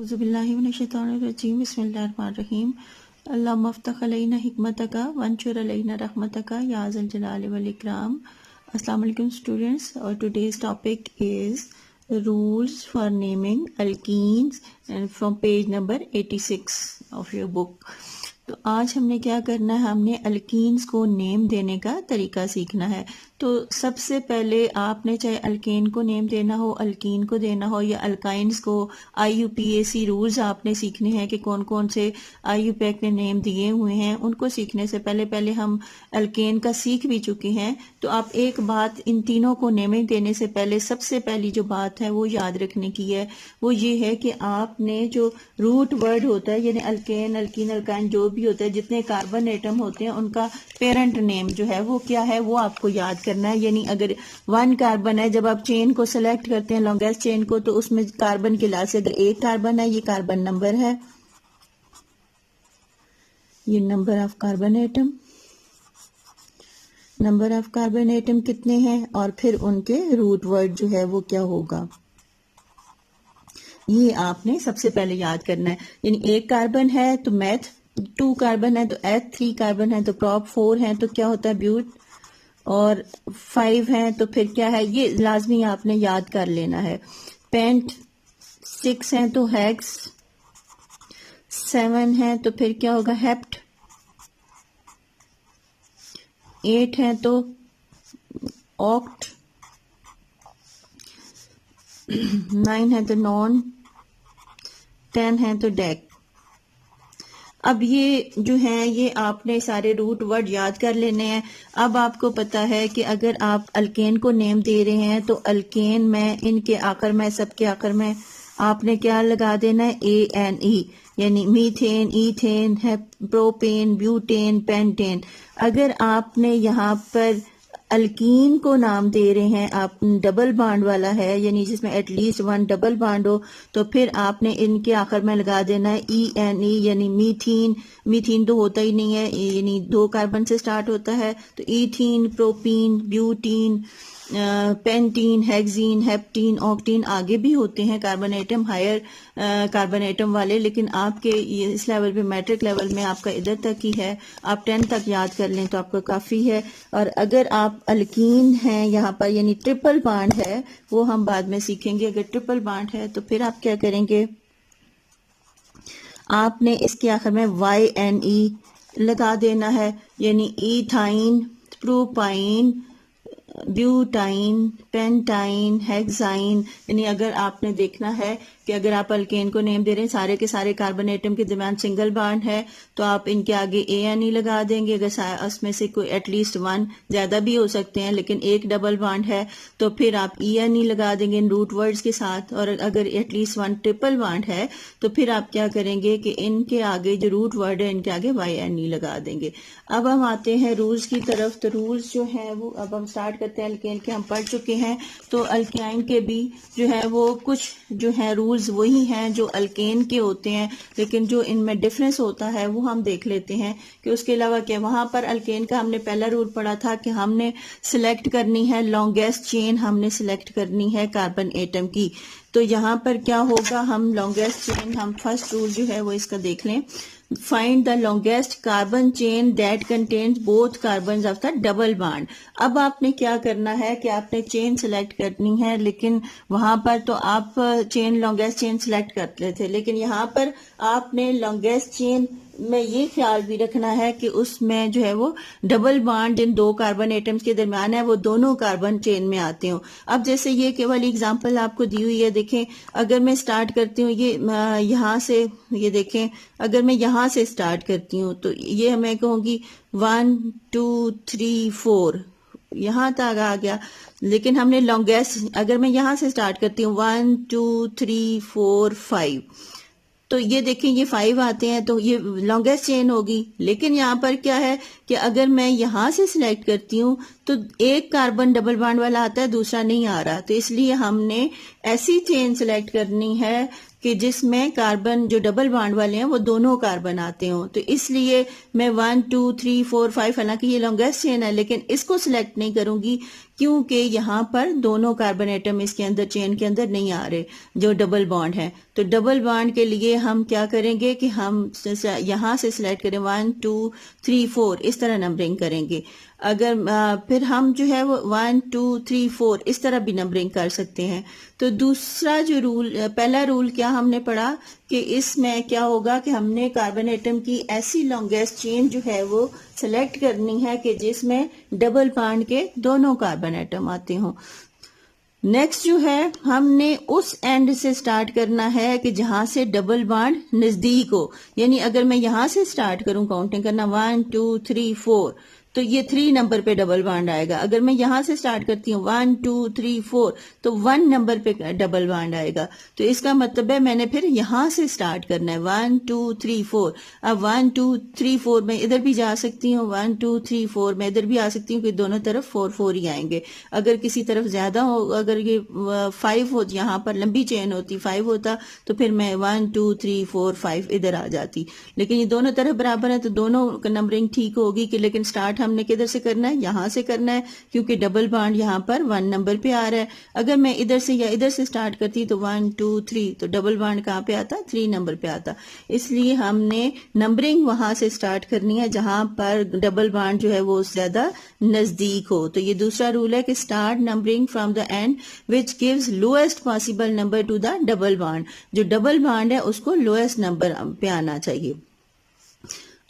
औज़ुबिल्लाहिमिनश्शैतानिर्रजीम बिस्मिल्लाहिर्रहमानिर्रहीम अल्लाहुम्मा अफ्तह अलैना हिकमतका वंशुर अलैना रहमतका या ज़ल जलाल वल इकराम। अस्सलाम वालेकुम स्टूडेंट्स, और today's topic is rules for naming alkenes and from page number 86 of your book। तो आज हमने क्या करना है, हमने अल्कीन्स को नेम देने का तरीका सीखना है। तो सबसे पहले आपने चाहे अल्केन को नेम देना हो, अल्कीन को देना हो या अल्काइंस को, IUPAC रूल्स आपने सीखने हैं कि कौन कौन से IUPAC ने नेम दिए हुए हैं। उनको सीखने से पहले हम अल्केन का सीख भी चुके हैं। तो आप एक बात इन तीनों को नेमिंग देने से पहले सबसे पहली जो बात है वो याद रखने की है, वो ये है कि आपने जो रूट वर्ड होता है यानी अल्केन, अल्कीन, अल्काइन जो भी होता है, जितने कार्बन एटम होते हैं उनका पेरेंट नेम जो है वो क्या है वो आपको याद करना है। यानी अगर 1 कार्बन है, जब आप चेन को सेलेक्ट करते हैं लॉन्गेस्ट चेन को, तो उसमें कार्बन के लास्ट से अगर 1 कार्बन है, ये कार्बन नंबर है, ये number of carbon atom, number of carbon atom कितने हैं, और फिर उनके रूट वर्ड जो है वो क्या होगा, ये आपने सबसे पहले याद करना है। यानी 1 कार्बन है तो मैथ, 2 कार्बन है तो एथ, 3 कार्बन है तो प्रॉप, 4 है तो क्या होता है ब्यूट, और 5 है तो फिर क्या है, ये लाजमी आपने याद कर लेना है। पेंट, 6 है तो हेक्स, 7 है तो फिर क्या होगा हेप्ट, 8 है तो ऑक्ट, 9 है तो नॉन, 10 है तो डेक। अब ये जो है ये आपने सारे रूट वर्ड याद कर लेने हैं। अब आपको पता है कि अगर आप अल्केन को नेम दे रहे हैं तो अल्केन में इनके आखिर में, सबके आखिर में आपने क्या लगा देना है, ANE, यानी methane, ethane, propane, butane, pentane. अगर आपने यहाँ पर अल्कीन को नाम दे रहे हैं, आप डबल बॉन्ड वाला है यानी जिसमें एटलीस्ट 1 डबल बॉन्ड हो, तो फिर आपने इनके आखिर में लगा देना है ENE, यानी मीथीन। मीथीन तो होता ही नहीं है, यानी 2 कार्बन से स्टार्ट होता है, तो ethene, propene, butene, pentene, hexene, heptene, octene, आगे भी होते हैं carbon atom, higher carbon atom वाले, लेकिन आपके इस लेवल पे, मैट्रिक लेवल में आपका इधर तक ही है। आप 10 तक याद कर लें तो आपको काफ़ी है। और अगर आप अल्कीन हैं यहाँ पर, यानी ट्रिपल बॉन्ड है, वो हम बाद में सीखेंगे। अगर ट्रिपल बॉन्ड है तो फिर आप क्या करेंगे, आपने इसके आखिर में YNE लगा देना है, यानी ईथाइन, प्रोपाइन, ब्यूटाइन, पेंटाइन, हेक्साइन। यानी अगर आपने देखना है कि अगर आप अल्केन को नेम दे रहे हैं, सारे के सारे कार्बन एटम के दरमियान सिंगल बॉन्ड है, तो आप इनके आगे ANE लगा देंगे। अगर उसमें से कोई एटलीस्ट 1, ज्यादा भी हो सकते हैं, लेकिन 1 डबल बॉन्ड है तो फिर आप ENE लगा देंगे इन रूट वर्ड्स के साथ। और अगर एटलीस्ट 1 ट्रिपल बॉन्ड है तो फिर आप क्या करेंगे कि इनके आगे जो रूट वर्ड है इनके आगे YNE लगा देंगे। अब हम आते हैं रूल्स की तरफ। तो रूल्स जो है वो अब हम स्टार्ट करते हैं। अल्केन के हम पढ़ चुके हैं, तो अल्काइन के भी जो है वो कुछ जो है रूल्स वही हैं जो अल्केन के होते हैं, लेकिन जो इनमें डिफरेंस होता है वो हम देख लेते हैं कि उसके अलावा क्या। वहां पर अल्केन का हमने पहला रूल पढ़ा था कि हमने सिलेक्ट करनी है लॉन्गेस्ट चेन, हमने सिलेक्ट करनी है कार्बन एटम की। तो यहाँ पर क्या होगा, हम लॉन्गेस्ट चेन, हम फर्स्ट रूल जो है वो इसका देख लें। Find the longest carbon chain that contains both carbon of the double bond. अब आपने क्या करना है कि आपने चेन सिलेक्ट करनी है, लेकिन वहां पर तो आप चेन लॉन्गेस्ट चेन सिलेक्ट करते थे, लेकिन यहाँ पर आपने लॉन्गेस्ट चेन में ये ख्याल भी रखना है कि उसमें जो है वो double bond in 2 carbon atoms के दरमियान है, वो दोनों कार्बन चेन में आते हो। अब जैसे ये केवल एग्जांपल आपको दी हुई है, देखें अगर मैं स्टार्ट करती हूँ ये यहाँ से, ये देखें अगर मैं यहाँ से स्टार्ट करती हूँ तो ये मैं कहूँगी 1 2 3 4 यहाँ तक आ गया, लेकिन हमने लॉन्गेस्ट, अगर मैं यहाँ से स्टार्ट करती हूँ 1 2 3 4 5, तो ये देखें ये 5 आते हैं, तो ये लॉन्गेस्ट चेन होगी। लेकिन यहाँ पर क्या है कि अगर मैं यहाँ से सिलेक्ट करती हूँ तो 1 कार्बन डबल बॉन्ड वाला आता है, दूसरा नहीं आ रहा, तो इसलिए हमने ऐसी चेन सिलेक्ट करनी है कि जिसमें कार्बन जो डबल बॉन्ड वाले हैं वो दोनों कार्बन आते हों। तो इसलिए मैं 1 2 3 4 5, हालांकि ये लॉन्गेस्ट चेन है लेकिन इसको सिलेक्ट नहीं करूंगी क्योंकि यहाँ पर दोनों कार्बन एटम इसके अंदर चेन के अंदर नहीं आ रहे जो डबल बॉन्ड है। तो डबल बॉन्ड के लिए हम क्या करेंगे कि हम यहाँ से सिलेक्ट करें 1 2 3 4 इस तरह नंबरिंग करेंगे। अगर फिर हम जो है वो 1 2 3 4 इस तरह भी नंबरिंग कर सकते हैं। तो दूसरा जो रूल, पहला रूल क्या हमने पढ़ा कि इसमें क्या होगा कि हमने कार्बन एटम की ऐसी लॉन्गेस्ट चेन जो है वो सेलेक्ट करनी है कि जिसमें डबल बॉन्ड के दोनों कार्बन एटम आते हों। नेक्स्ट जो है हमने उस एंड से स्टार्ट करना है कि जहां से डबल बॉन्ड नजदीक हो, यानी अगर मैं यहां से स्टार्ट करूं काउंटिंग करना 1 2 3 4 तो ये 3 नंबर पे डबल बॉन्ड आएगा। अगर मैं यहां से स्टार्ट करती हूँ 1 2 3 4 तो 1 नंबर पे डबल बॉन्ड आएगा। तो इसका मतलब है मैंने फिर यहां से स्टार्ट करना है 1 2 3 4। अब 1 2 3 4 मैं इधर भी जा सकती हूँ, 1 2 3 4 मैं इधर भी आ सकती हूँ कि दोनों तरफ 4 4 ही आएंगे। अगर किसी तरफ ज्यादा हो, अगर ये 5 हो, यहाँ पर लंबी चेन होती 5 होता तो फिर मैं 1 2 3 4 5 इधर आ जाती। लेकिन ये दोनों तरफ बराबर है तो दोनों नंबरिंग ठीक होगी कि लेकिन स्टार्ट हमने किधर से करना है, यहां से करना है क्योंकि डबल बॉन्ड यहां पर 1 नंबर पे आ रहा है। अगर मैं इधर से या इधर से स्टार्ट करती तो 1 2 3 तो डबल बॉन्ड कहां पे आता, 3 नंबर पे आता। इसलिए हमने नंबरिंग वहां से स्टार्ट करनी है जहां पर डबल बॉन्ड जो है वो ज्यादा नजदीक हो। तो ये दूसरा रूल है कि start numbering from the and which gives lowest possible number two the double bond. जो डबल बॉन्ड है उसको लोएस्ट नंबर पे आना चाहिए।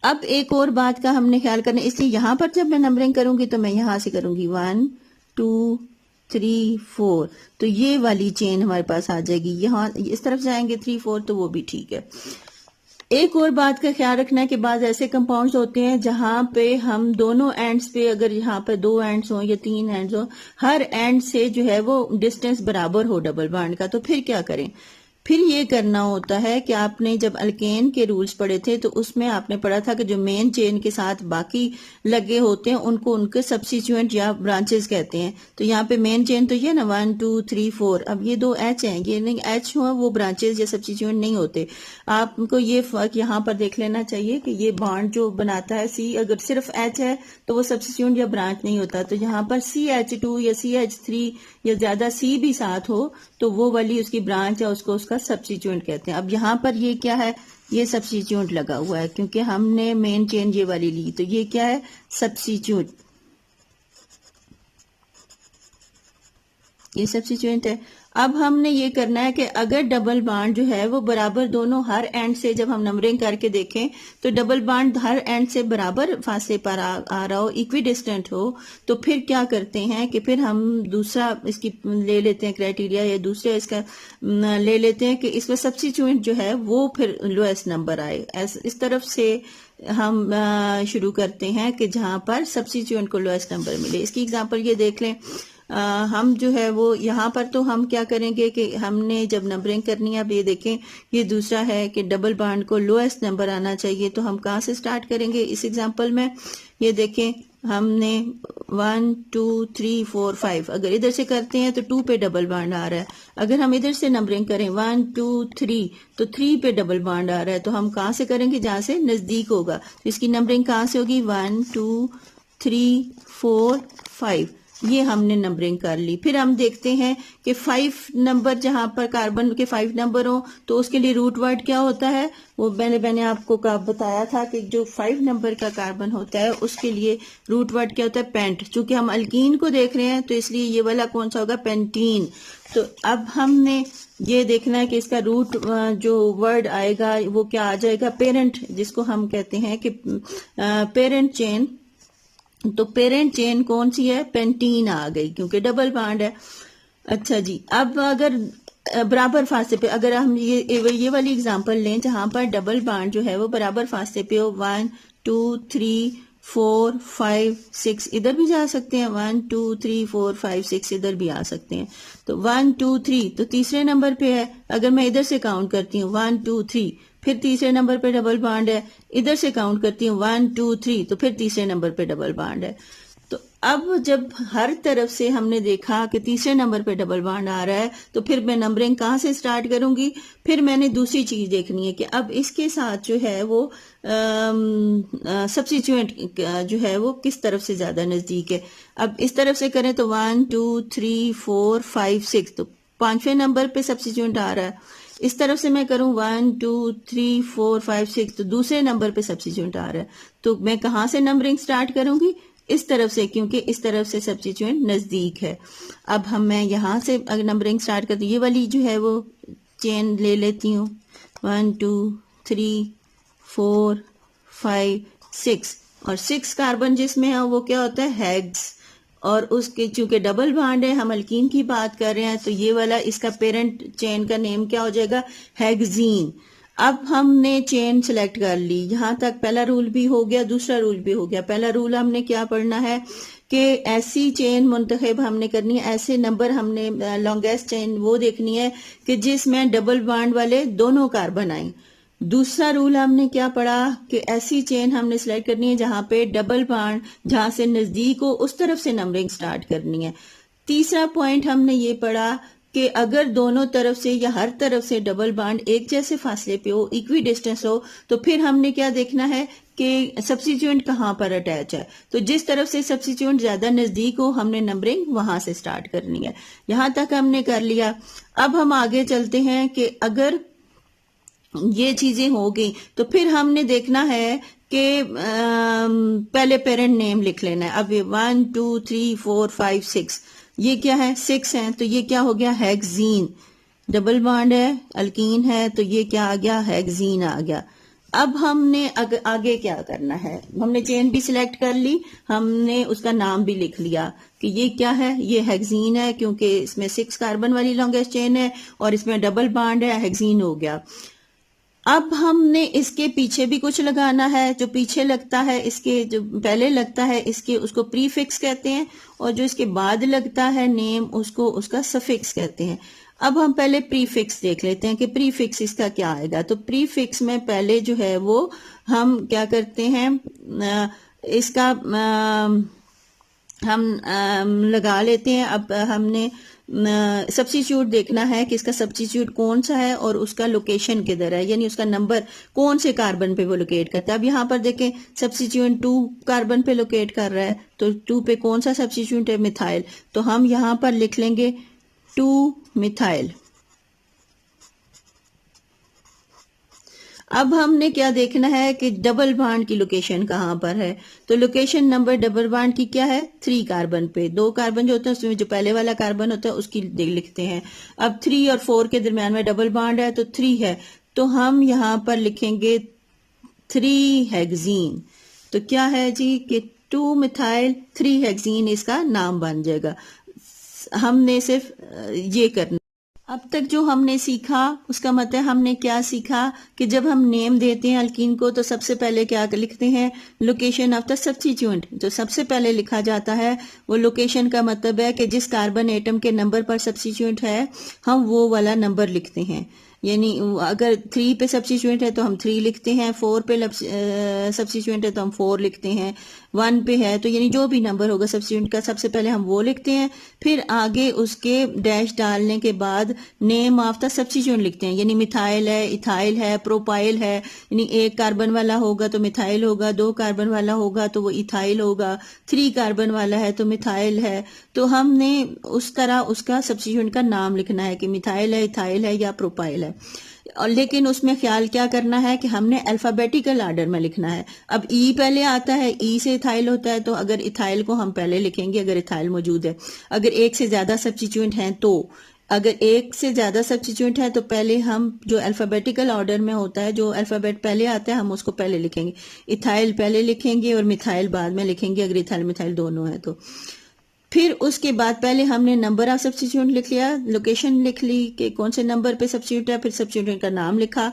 अब एक और बात का हमने ख्याल करना है, इसलिए यहां पर जब मैं नंबरिंग करूंगी तो मैं यहां से करूंगी 1 2 3 4 तो ये वाली चेन हमारे पास आ जाएगी। यहाँ इस तरफ जाएंगे 3 4 तो वो भी ठीक है। एक और बात का ख्याल रखना है कि बाद ऐसे कंपाउंड्स होते हैं जहां पे हम दोनों एंड्स पे, अगर यहाँ पर 2 एंड्स हो या 3 एंड्स हो, हर एंड से जो है वो डिस्टेंस बराबर हो डबल बॉन्ड का, तो फिर क्या करें? फिर ये करना होता है कि आपने जब अल्केन के रूल्स पढ़े थे तो उसमें आपने पढ़ा था कि जो मेन चेन के साथ बाकी लगे होते हैं उनको उनके सब्स्टिट्यूएंट या ब्रांचेस कहते हैं। तो यहाँ पे मेन चेन तो ये ना 1 2 3 4, अब ये 2 एच हैं, ये नहीं एच हो वो ब्रांचेस या सब्स्टिट्यूएंट नहीं होते। आपको ये फर्क यहाँ पर देख लेना चाहिए कि ये बॉन्ड जो बनाता है सी, अगर सिर्फ एच है तो वो सब्स्टिट्यूएंट या ब्रांच नहीं होता। तो यहाँ पर CH2 या CH3 या ज्यादा सी भी साथ हो तो वो वाली उसकी ब्रांच है, उसको उसका सब्स्टिट्यूएंट कहते हैं। अब यहाँ पर ये क्या है, ये सब्स्टिट्यूएंट लगा हुआ है क्योंकि हमने मेन चेन ये वाली ली, तो ये क्या है, सब्स्टिट्यूएंट, ये सब्स्टिट्यूएंट है। अब हमने ये करना है कि अगर डबल बॉन्ड जो है वो बराबर दोनों हर एंड से, जब हम नंबरिंग करके देखें तो डबल बॉन्ड हर एंड से बराबर फासले पर आ रहा हो, इक्वी डिस्टेंट हो, तो फिर क्या करते हैं कि फिर हम दूसरा इसकी ले लेते हैं क्राइटेरिया, या दूसरा इसका ले लेते हैं कि इसमें सब्स्टिट्यूएंट जो है वो फिर लोएस्ट नंबर आए। इस तरफ से हम शुरू करते हैं कि जहां पर सब्स्टिट्यूएंट को लोएस्ट नंबर मिले। इसकी एग्जांपल ये देख लें, हम जो है वो यहाँ पर तो हम क्या करेंगे कि हमने जब नंबरिंग करनी है, अब ये देखें ये दूसरा है कि डबल बॉन्ड को लोएस्ट नंबर आना चाहिए, तो हम कहाँ से स्टार्ट करेंगे इस एग्जांपल में? ये देखें हमने 1 2 3 4 5 अगर इधर से करते हैं तो 2 पे डबल बॉन्ड आ रहा है। अगर हम इधर से नंबरिंग करें 1 2 3 तो 3 पे डबल बॉन्ड आ रहा है। तो हम कहाँ से करेंगे? जहां से नजदीक होगा। तो इसकी नंबरिंग कहाँ से होगी? 1 2 3 4 5, ये हमने नंबरिंग कर ली। फिर हम देखते हैं कि 5 नंबर, जहां पर कार्बन के 5 नंबर हो तो उसके लिए रूट वर्ड क्या होता है, वो मैंने आपको बताया था कि जो 5 नंबर का कार्बन होता है उसके लिए रूट वर्ड क्या होता है, पेंट। चूंकि हम अल्कीन को देख रहे हैं तो इसलिए ये वाला कौन सा होगा, पेंटीन। तो अब हमने ये देखना है कि इसका रूट जो वर्ड आएगा वो क्या आ जाएगा, पेरेंट, जिसको हम कहते हैं कि पेरेंट चेन। तो पेरेंट चेन कौन सी है, पेंटीन आ गई क्योंकि डबल बॉन्ड है। अच्छा जी, अब अगर बराबर फासले पे, अगर हम ये वाली एग्जांपल लें जहां पर डबल बॉन्ड जो है वो बराबर फासले पे हो, 1 2 3 4 5 6, इधर भी जा सकते हैं, 1 2 3 4 5 6 इधर भी आ सकते हैं। तो 1 2 3 तो तीसरे नंबर पे है। अगर मैं इधर से काउंट करती हूँ 1 2 3, फिर तीसरे नंबर पे डबल बॉन्ड है। इधर से काउंट करती हूँ 1 2 3 तो फिर तीसरे नंबर पे डबल बॉन्ड है। तो अब जब हर तरफ से हमने देखा कि तीसरे नंबर पे डबल बॉन्ड आ रहा है, तो फिर मैं नंबरिंग कहाँ से स्टार्ट करूंगी? फिर मैंने दूसरी चीज देखनी है कि अब इसके साथ जो है वो सब्स्टिट्यूएंट जो है वो किस तरफ से ज्यादा नजदीक है। अब इस तरफ से करें तो 1 2 3 4 5 6, तो 5वें नंबर पे सब्स्टिट्यूएंट आ रहा है। इस तरफ से मैं करूं 1 2 3 4 5 6, तो दूसरे नंबर पे सब्स्टिट्यूएंट आ रहा है। तो मैं कहाँ से नंबरिंग स्टार्ट करूंगी? इस तरफ से, क्योंकि इस तरफ से सब्स्टिट्यूएंट नजदीक है। अब मैं यहां से अगर नंबरिंग स्टार्ट करती हूँ, ये वाली जो है वो चेन ले लेती हूँ, 1 2 3 4 5 6, और 6 कार्बन जिसमें है वो क्या होता है? हेक्स। और उसके चूंकि डबल बॉन्ड है, हम अल्कीन की बात कर रहे हैं, तो ये वाला इसका पेरेंट चेन का नेम क्या हो जाएगा? हेक्सीन। अब हमने चेन सिलेक्ट कर ली, यहां तक पहला रूल भी हो गया, दूसरा रूल भी हो गया। पहला रूल हमने क्या पढ़ना है कि ऐसी चेन मुंतखब हमने करनी है, ऐसे नंबर हमने लॉन्गेस्ट चेन वो देखनी है कि जिसमें डबल बॉन्ड वाले दोनों कार्बन आए। दूसरा रूल हमने क्या पढ़ा कि ऐसी चेन हमने सिलेक्ट करनी है जहां पे डबल बॉन्ड जहां से नजदीक हो उस तरफ से नंबरिंग स्टार्ट करनी है। तीसरा पॉइंट हमने ये पढ़ा कि अगर दोनों तरफ से या हर तरफ से डबल बॉन्ड एक जैसे फासले पे हो, इक्वी डिस्टेंस हो, तो फिर हमने क्या देखना है कि सब्स्टिट्यूएंट कहाँ पर अटैच है। तो जिस तरफ से सब्स्टिट्यूएंट ज्यादा नजदीक हो, हमने नंबरिंग वहां से स्टार्ट करनी है। यहां तक हमने कर लिया। अब हम आगे चलते हैं कि अगर ये चीजें हो गई तो फिर हमने देखना है कि पहले पेरेंट नेम लिख लेना है। अब 1 2 3 4 5 6, ये क्या है? 6 है, तो ये क्या हो गया? हेक्सीन। डबल बॉन्ड है, अल्कीन है, तो ये क्या आ गया? हेक्सीन आ गया। अब हमने आगे क्या करना है? हमने चेन भी सिलेक्ट कर ली, हमने उसका नाम भी लिख लिया कि ये क्या है? ये हेक्सीन है, क्योंकि इसमें 6 कार्बन वाली लॉन्गेस्ट चेन है और इसमें डबल बॉन्ड है, हेक्सीन हो गया। अब हमने इसके पीछे भी कुछ लगाना है। जो पीछे लगता है, इसके जो पहले लगता है इसके, उसको प्रीफिक्स कहते हैं, और जो इसके बाद लगता है नेम, उसको उसका सफिक्स कहते हैं। अब हम पहले प्रीफिक्स देख लेते हैं कि प्रीफिक्स इसका क्या आएगा। तो प्रीफिक्स में पहले जो है वो हम क्या करते हैं, इसका हम लगा लेते हैं। अब हमने सब्स्टिट्यूट देखना है कि इसका सब्स्टिट्यूट कौन सा है और उसका लोकेशन किधर है, यानी उसका नंबर कौन से कार्बन पे वो लोकेट करता है। अब यहाँ पर देखें सब्स्टिट्यूट 2 कार्बन पे लोकेट कर रहा है, तो 2 पे कौन सा सब्स्टिट्यूट है? मिथाइल। तो हम यहाँ पर लिख लेंगे 2 मिथाइल। अब हमने क्या देखना है कि डबल बॉन्ड की लोकेशन कहाँ पर है। तो लोकेशन नंबर डबल बॉन्ड की क्या है? 3 कार्बन पे। 2 कार्बन जो होता है उसमें जो पहले वाला कार्बन होता है उसकी लिखते हैं। अब 3 और 4 के दरमियान में डबल बॉन्ड है, तो 3 है, तो हम यहाँ पर लिखेंगे 3 हेक्सीन। तो क्या है जी कि 2 मिथाइल 3 हेक्सीन इसका नाम बन जाएगा। हमने सिर्फ ये करना। अब तक जो हमने सीखा उसका मतलब हमने क्या सीखा कि जब हम नेम देते हैं अल्कीन को तो सबसे पहले क्या लिखते हैं? Location of the substituent. जो सबसे पहले लिखा जाता है वो लोकेशन का मतलब है कि जिस कार्बन एटम के नंबर पर सब्स्टिट्यूएंट है हम वो वाला नंबर लिखते हैं। यानी अगर 3 पे सब्स्टिट्यूएंट है तो हम 3 लिखते हैं, 4 पे सब्स्टिट्यूएंट है तो हम 4 लिखते हैं, 1 पे है तो यानी जो भी नंबर होगा सब्स्टिट्यूएंट का सबसे पहले हम वो लिखते हैं। फिर आगे उसके डैश डालने के बाद नेम ऑफ द सब्स्टिट्यूएंट लिखते हैं। यानी मिथाइल है, इथाइल है, प्रोपाइल है, यानी 1 कार्बन वाला होगा तो मिथाइल होगा, 2 कार्बन वाला होगा तो वो इथाइल होगा, 3 कार्बन वाला है तो मिथाइल है। तो हमने उस तरह उसका सब्स्टिट्यूएंट का नाम लिखना है कि मिथाइल है, इथाइल है या प्रोपाइल है। और लेकिन उसमें ख्याल क्या करना है कि हमने अल्फाबेटिकल ऑर्डर में लिखना है। अब ई पहले आता है, ई से इथाइल होता है, तो अगर इथाइल को हम पहले लिखेंगे अगर इथाइल मौजूद है। अगर 1 से ज्यादा सब्स्टिट्यूएंट हैं तो अगर 1 से ज्यादा सब्स्टिट्यूएंट है तो पहले हम जो अल्फाबेटिकल ऑर्डर में होता है, जो अल्फाबेट पहले आता है हम उसको पहले लिखेंगे। इथाइल पहले लिखेंगे और मिथाइल बाद में लिखेंगे अगर इथाइल मिथाइल दोनों है तो। फिर उसके बाद पहले हमने नंबर ऑफ सब्स्टिट्यूएंट लिख लिया, लोकेशन लिख ली कि कौन से नंबर पे सब्स्टिट्यूएंट है, फिर सब्स्टिट्यूएंट का नाम लिखा।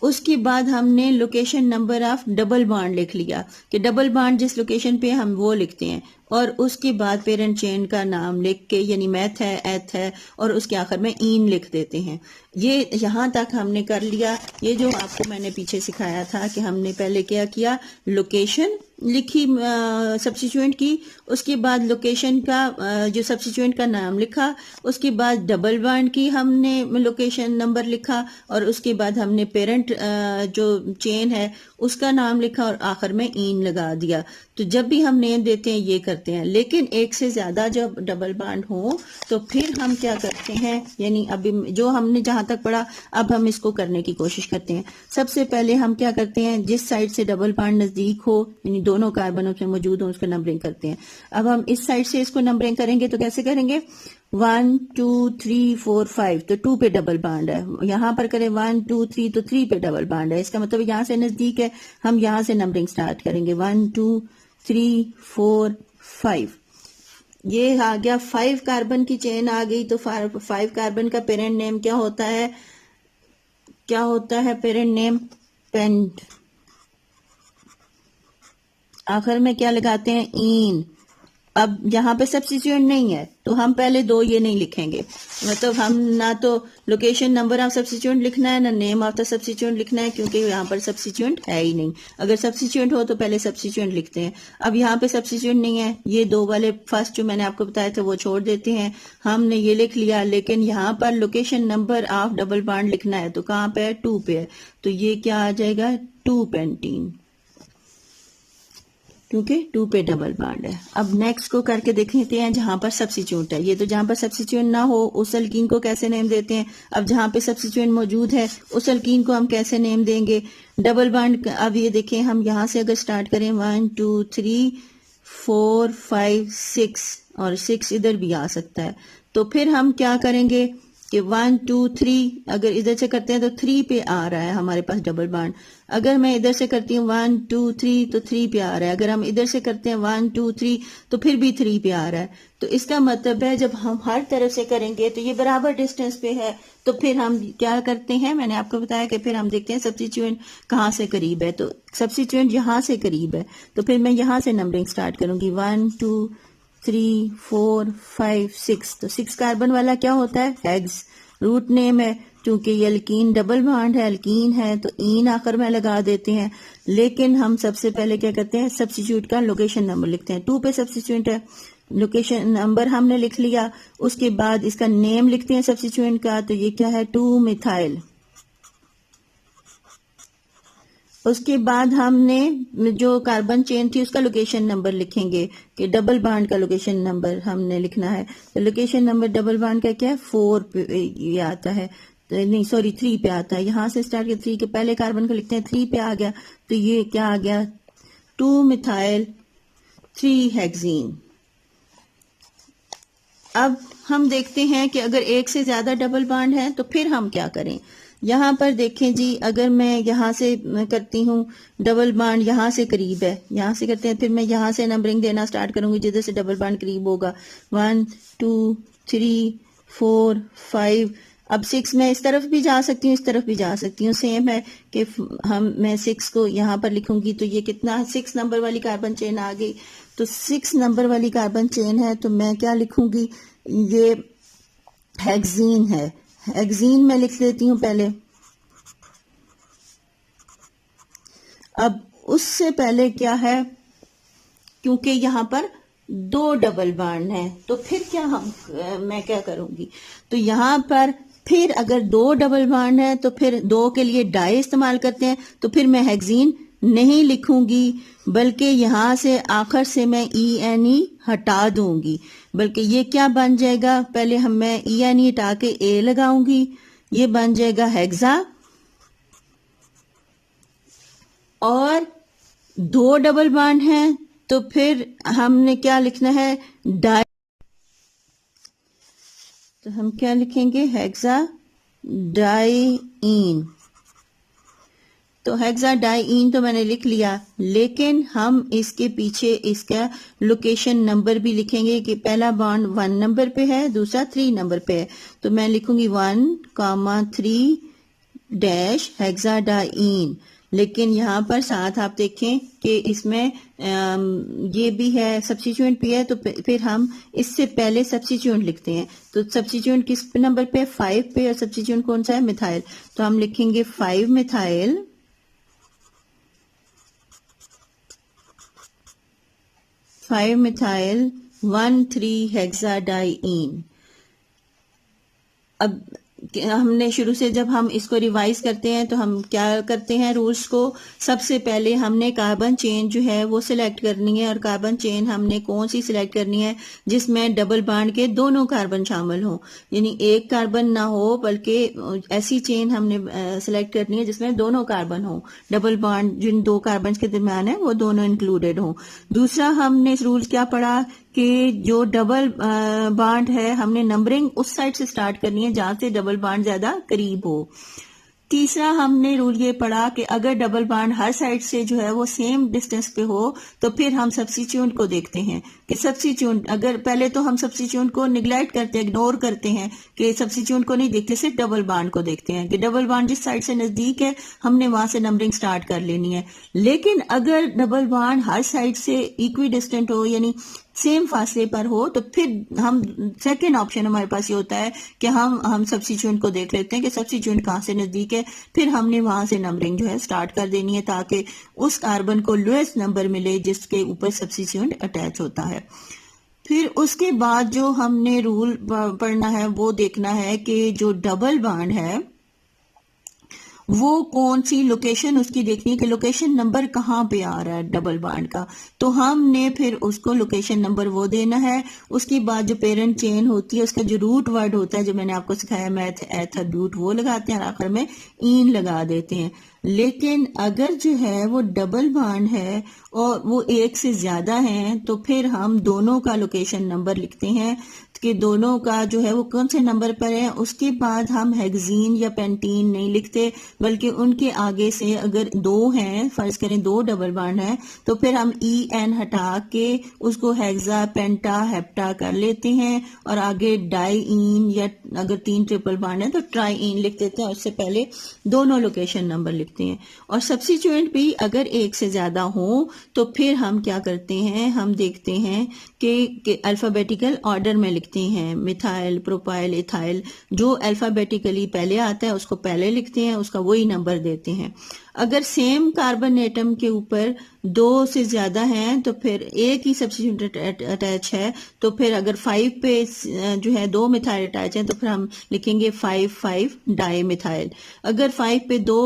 उसके बाद हमने location number of double bond लिख लिया कि डबल बॉन्ड जिस लोकेशन पे हम वो लिखते हैं। और उसके बाद पेरेंट चेन का नाम लिख के, यानी मैथ है, एथ है, और उसके आखिर में इन लिख देते हैं। ये यहाँ तक हमने कर लिया। ये जो आपको मैंने पीछे सिखाया था कि हमने पहले क्या किया, लोकेशन लिखी सब्स्टिट्यूएंट की, उसके बाद लोकेशन का जो सब्स्टिट्यूएंट का नाम लिखा, उसके बाद डबल बॉन्ड की हमने लोकेशन नंबर लिखा, और उसके बाद हमने पेरेंट जो चेन है उसका नाम लिखा, और आखिर में इन लगा दिया। तो जब भी हम नेम देते हैं ये करते हैं, लेकिन एक से ज्यादा जब डबल बॉन्ड हो तो फिर हम क्या करते हैं, यानी अभी जो हमने जहां तक पढ़ा अब हम इसको करने की कोशिश करते हैं। सबसे पहले हम क्या करते हैं, जिस साइड से डबल बॉन्ड नजदीक हो, यानी दोनों कार्बन उसमें मौजूद हो, उसको नंबरिंग करते हैं। अब हम इस साइड से इसको नंबरिंग करेंगे तो कैसे करेंगे, 1 2 3 4 5, तो 2 पे डबल बॉन्ड है। यहां पर करें 1 2 3, तो 3 पे डबल बॉन्ड है। इसका मतलब यहां से नजदीक है, हम यहां से नंबरिंग स्टार्ट करेंगे, 1 2 3 4 5। ये आ गया 5 कार्बन की चेन आ गई। तो 5 कार्बन का पेरेंट नेम क्या होता है, क्या होता है पेरेंट नेम, पेंट। आखिर में क्या लगाते हैं, इन। अब यहाँ पे सब्स्टिट्यूएंट नहीं है तो हम पहले दो ये नहीं लिखेंगे, मतलब हम ना तो लोकेशन नंबर ऑफ सब्स्टिट्यूएंट लिखना है ना नेम ऑफ द सब्स्टिट्यूएंट लिखना है, क्योंकि यहाँ पर सब्स्टिट्यूएंट है ही नहीं। अगर सब्स्टिट्यूएंट हो तो पहले सब्स्टिट्यूएंट लिखते हैं। अब यहाँ पे सब्स्टिट्यूएंट नहीं है, ये दो वाले फर्स्ट जो मैंने आपको बताया था वो छोड़ देते हैं, हमने ये लिख लिया। लेकिन यहाँ पर location number of double bond लिखना है, तो कहाँ पे है, 2 पे है, तो ये क्या आ जाएगा, 2 पेंटीन, क्योंकि 2 पे डबल बॉन्ड है। अब नेक्स्ट को करके देख लेते हैं जहां पर सब्स्टिट्यूएंट है। ये तो जहां पर सब्स्टिट्यूएंट ना हो उस अल्कीन को कैसे नेम देते हैं। अब जहां पे सब्स्टिट्यूएंट मौजूद है उस अल्कीन को हम कैसे नेम देंगे, डबल बॉन्ड। अब ये देखें, हम यहां से अगर स्टार्ट करें 1 2 3 4 5 6, और 6 इधर भी आ सकता है, तो फिर हम क्या करेंगे कि 1 2 3, अगर इधर से करते हैं तो 3 पे आ रहा है हमारे पास डबल बॉन्ड। अगर मैं इधर से करती हूँ 1 2 3 तो 3 पे आ रहा है। अगर हम इधर से करते हैं 1 2 3 तो फिर भी 3 पे आ रहा है। तो इसका मतलब है जब हम हर तरफ से करेंगे तो ये बराबर डिस्टेंस पे है, तो फिर हम क्या करते हैं, मैंने आपको बताया कि फिर हम देखते हैं सब्स्टिट्यूएंट कहाँ से करीब है। तो सब्स्टिट्यूएंट यहाँ से करीब है, तो फिर मैं यहाँ से नंबरिंग स्टार्ट करूंगी, 1 2 3 4 5 6। तो 6 कार्बन वाला क्या होता है, हेक्स। रूट नेम है, क्योंकि ये अल्कीन डबल बॉन्ड है, अल्कीन है, तो इन आखिर में लगा देते हैं। लेकिन हम सबसे पहले क्या करते हैं, सब्स्टिट्यूट का लोकेशन नंबर लिखते हैं। 2 पे सब्स्टिट्यूएंट है, लोकेशन नंबर हमने लिख लिया, उसके बाद इसका नेम लिखते हैं सब्स्टिट्यूएंट का, तो ये क्या है, 2 मिथाइल। उसके बाद हमने जो कार्बन चेन थी उसका लोकेशन नंबर लिखेंगे, कि डबल बॉन्ड का लोकेशन नंबर हमने लिखना है। तो लोकेशन नंबर डबल बॉन्ड का क्या है, 4 पे ये आता है, नहीं सॉरी 3 पे आता है। यहां से स्टार्ट के 3 के पहले कार्बन को लिखते हैं, 3 पे आ गया, तो ये क्या आ गया, 2 मिथाइल 3 हेक्सीन। अब हम देखते हैं कि अगर एक से ज्यादा डबल बॉन्ड है तो फिर हम क्या करें। यहाँ पर देखें जी, अगर मैं यहाँ से करती हूँ, डबल बॉन्ड यहाँ से करीब है, यहाँ से करते हैं, फिर मैं यहाँ से नंबरिंग देना स्टार्ट करूंगी जिधर से डबल बॉन्ड करीब होगा, 1 2 3 4 5। अब 6 मैं इस तरफ भी जा सकती हूँ, इस तरफ भी जा सकती हूँ, सेम है कि मैं 6 को यहाँ पर लिखूंगी, तो ये कितना, 6 नंबर वाली कार्बन चेन आ गई। तो 6 नंबर वाली कार्बन चेन है, तो मैं क्या लिखूंगी, ये हेक्सीन है, हेक्सीन मैं लिख लेती हूँ पहले। अब उससे पहले क्या है, क्योंकि यहाँ पर 2 डबल बॉन्ड है, तो फिर क्या मैं क्या करूंगी, तो यहाँ पर फिर अगर 2 डबल बॉन्ड है तो फिर 2 के लिए डाई इस्तेमाल करते हैं, तो फिर मैं हेक्सीन नहीं लिखूंगी, बल्कि यहां से आखिर से मैं ENE हटा दूंगी। बल्कि ये क्या बन जाएगा, पहले मैं ENE हटा के A लगाऊंगी, ये बन जाएगा हेक्सा। और 2 डबल बॉन्ड हैं तो फिर हमने क्या लिखना है, डाई, तो हम क्या लिखेंगे, हेक्सा डाईइन। तो हेक्सा डाईइन तो मैंने लिख लिया, लेकिन हम इसके पीछे इसका लोकेशन नंबर भी लिखेंगे कि पहला बॉन्ड 1 नंबर पे है, दूसरा 3 नंबर पे है, तो मैं लिखूंगी 1,3 डैश हेक्सा डाईइन। लेकिन यहाँ पर साथ आप देखें कि इसमें ये भी है, सब्स्टिट्यूएंट भी है, तो फिर हम इससे पहले सब्स्टिट्यूएंट लिखते हैं। तो सब्स्टिट्यूएंट किस नंबर पे, 5 पे, और सब्स्टिट्यूएंट कौन सा है, मिथाइल। तो हम लिखेंगे 5 मिथाइल 5 मिथाइल 1,3 हेक्साडाइईन। अब हमने शुरू से जब हम इसको रिवाइज करते हैं तो हम क्या करते हैं रूल्स को, सबसे पहले हमने कार्बन चेन जो है वो सिलेक्ट करनी है, और कार्बन चेन हमने कौन सी सिलेक्ट करनी है जिसमें डबल बॉन्ड के दोनों कार्बन शामिल हों, यानी एक कार्बन ना हो बल्कि ऐसी चेन हमने सिलेक्ट करनी है जिसमें दोनों कार्बन हो, डबल बॉन्ड जिन दो कार्बन के दरमियान है वो दोनों इंक्लूडेड हो। दूसरा हमने रूल क्या पढ़ा कि जो डबल बॉन्ड है हमने नंबरिंग उस साइड से स्टार्ट करनी है जहां से डबल बॉन्ड ज्यादा करीब हो। तीसरा हमने रूल ये पढ़ा कि अगर डबल बॉन्ड हर साइड से जो है वो सेम डिस्टेंस पे हो तो फिर हम सब्स्टिट्यूएंट को देखते हैं कि सब्स्टिट्यूएंट, अगर पहले तो हम सब्स्टिट्यूएंट को निग्लेक्ट करते हैं, इग्नोर करते हैं कि सब्स्टिट्यूएंट को नहीं देखते, सिर्फ डबल बॉन्ड को देखते हैं कि डबल बॉन्ड जिस साइड से नजदीक है हमने वहां से नंबरिंग स्टार्ट कर लेनी है। लेकिन अगर डबल बॉन्ड हर साइड से इक्वी डिस्टेंट हो यानी सेम फासले पर हो तो फिर हम सेकेंड ऑप्शन हमारे पास ये होता है कि हम सब्स्टिट्यूएंट को देख लेते हैं कि सब्स्टिट्यूएंट कहाँ से नजदीक है, फिर हमने वहां से नंबरिंग जो है स्टार्ट कर देनी है ताकि उस कार्बन को लोएस्ट नंबर मिले जिसके ऊपर सब्स्टिट्यूएंट अटैच होता है। फिर उसके बाद जो हमने रूल पढ़ना है वो देखना है कि जो डबल बॉन्ड है वो कौन सी लोकेशन उसकी देखनी है कि लोकेशन नंबर कहाँ पे आ रहा है डबल बॉन्ड का, तो हमने फिर उसको लोकेशन नंबर वो देना है। उसके बाद जो पेरेंट चेन होती है उसका जो रूट वर्ड होता है जो मैंने आपको सिखाया मैथ एथर वो लगाते हैं और आखिर में ईन लगा देते हैं। लेकिन अगर जो है वो डबल बॉन्ड है और वो एक से ज्यादा है तो फिर हम दोनों का लोकेशन नंबर लिखते हैं कि दोनों का जो है वो कौन से नंबर पर है। उसके बाद हम हेक्सीन या पेंटीन नहीं लिखते बल्कि उनके आगे से अगर दो हैं, फर्ज करें दो डबल बॉन्ड है, तो फिर हम EN हटा के उसको हेक्सा पेंटा हेप्टा कर लेते हैं और आगे डाईईन या अगर 3 ट्रिपल बॉन्ड है तो ट्राईईन लिख देते हैं, उससे पहले दोनों लोकेशन नंबर लिखते हैं। और सब्स्टिट्यूएंट भी अगर एक से ज्यादा हो तो फिर हम क्या करते हैं, हम देखते हैं कि अल्फाबेटिकल ऑर्डर में लिखते हैं, मिथाइल प्रोपाइल इथाइल, जो अल्फाबेटिकली पहले आता है उसको पहले लिखते हैं, उसका वही नंबर देते हैं। अगर सेम कार्बन एटम के ऊपर 2 से ज्यादा हैं तो फिर एक ही सब्स्टिट्यूएंट अटैच है तो फिर अगर 5 पे जो है 2 मिथाइल अटैच है तो फिर हम लिखेंगे 5,5 डाई मिथाइल। अगर 5 पे 2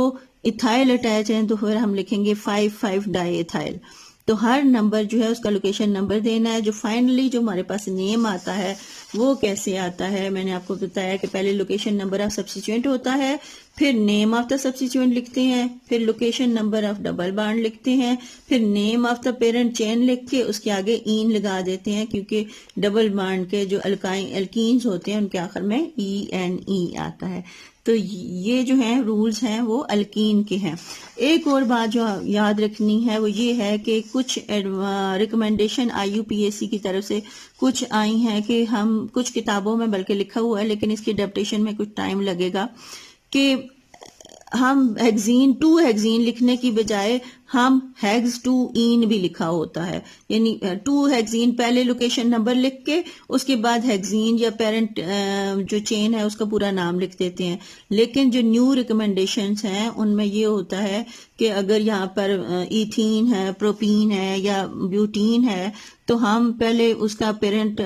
इथाइल अटैच है तो फिर हम लिखेंगे 5,5 डाई इथाइल। तो हर नंबर जो है उसका लोकेशन नंबर देना है। जो फाइनली जो हमारे पास नेम आता है वो कैसे आता है, मैंने आपको बताया कि पहले लोकेशन नंबर ऑफ सब्स्टिट्यूएंट होता है, फिर नेम ऑफ द सब्स्टिट्यूएंट लिखते हैं, फिर location number of double bond लिखते हैं, फिर name of the parent chain लिख के उसके आगे ईन लगा देते हैं क्योंकि डबल बॉन्ड के जो अल्कीन्स होते हैं उनके आखिर में ENE आता है। तो ये जो है रूल्स हैं वो अल्कीन के हैं। एक और बात जो याद रखनी है वो ये है कि कुछ रिकमेंडेशन IUPAC की तरफ से कुछ आई हैं कि हम कुछ किताबों में बल्कि लिखा हुआ है लेकिन इसकी अडेप्टेशन में कुछ टाइम लगेगा कि हम हेक्सीन 2 हेक्सीन लिखने की बजाय हम हेक्स 2 ईन भी लिखा होता है, यानी 2 हेक्सीन पहले लोकेशन नंबर लिख के उसके बाद हेक्सीन या पेरेंट जो चेन है उसका पूरा नाम लिख देते हैं। लेकिन जो न्यू रिकमेंडेशंस हैं उनमें ये होता है कि अगर यहाँ पर इथीन है, प्रोपीन है या ब्यूटीन है तो हम पहले उसका पेरेंट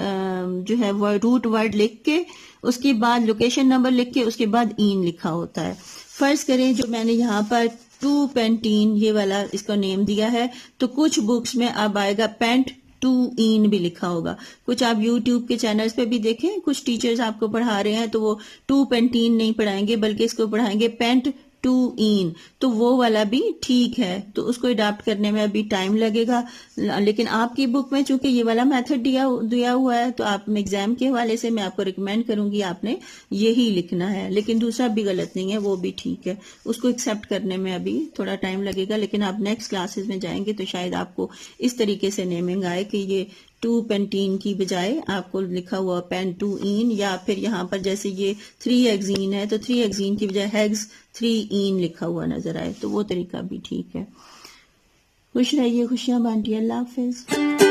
जो है रूट वर्ड लिख के उसके बाद लोकेशन नंबर लिख के उसके बाद ईन लिखा होता है। फर्ज करें जो मैंने यहाँ पर 2 पेंटीन ये वाला इसका नेम दिया है तो कुछ बुक्स में अब आएगा पेंट 2 ईन भी लिखा होगा। कुछ आप YouTube के चैनल्स पे भी देखें, कुछ टीचर्स आपको पढ़ा रहे हैं तो वो 2 पेंटीन नहीं पढ़ाएंगे बल्कि इसको पढ़ाएंगे पेंट 2 ईन, तो वो वाला भी ठीक है, तो उसको अडॉप्ट करने में अभी टाइम लगेगा। लेकिन आपकी बुक में चूंकि ये वाला मेथड दिया हुआ है तो आप एग्जाम के हवाले से मैं आपको रिकमेंड करूंगी आपने यही लिखना है, लेकिन दूसरा भी गलत नहीं है, वो भी ठीक है, उसको एक्सेप्ट करने में अभी थोड़ा टाइम लगेगा। लेकिन आप नेक्स्ट क्लासेस में जाएंगे तो शायद आपको इस तरीके से नेमिंग आए कि ये 2 पेंटीन की बजाय आपको लिखा हुआ पेन 2 ईन, या फिर यहाँ पर जैसे ये 3 हेक्सीन है तो 3 हेक्सीन की बजाय हेक्स 3 ईन लिखा हुआ नजर आए, तो वो तरीका भी ठीक है। खुश रहिए, खुशियां बांटिए, अल्लाह हाफिज।